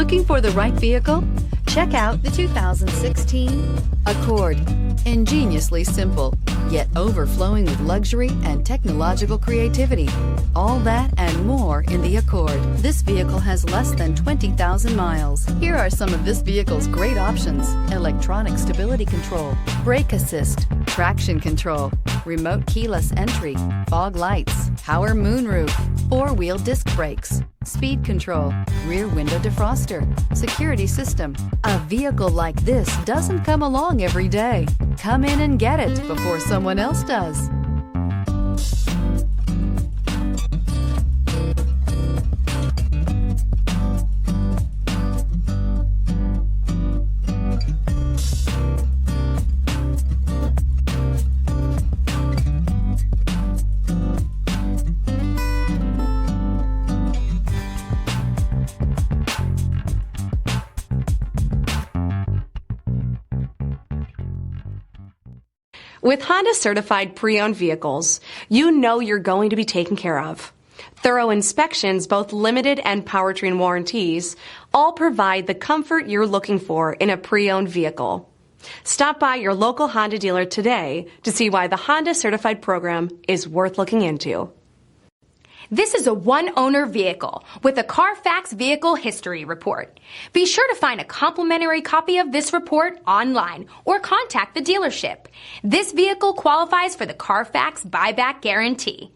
Looking for the right vehicle? Check out the 2016 Accord. Ingeniously simple, yet overflowing with luxury and technological creativity. All that and more in the Accord. This vehicle has less than 20,000 miles. Here are some of this vehicle's great options: electronic stability control, brake assist, traction control, remote keyless entry, fog lights, power moonroof, four-wheel disc brakes, speed control, rear window defroster, security system. A vehicle like this doesn't come along every day. Come in and get it before someone else does. With Honda certified pre-owned vehicles, you know you're going to be taken care of. Thorough inspections, both limited and powertrain warranties, all provide the comfort you're looking for in a pre-owned vehicle. Stop by your local Honda dealer today to see why the Honda certified program is worth looking into. This is a one-owner vehicle with a Carfax Vehicle History Report. Be sure to find a complimentary copy of this report online or contact the dealership. This vehicle qualifies for the Carfax Buyback Guarantee.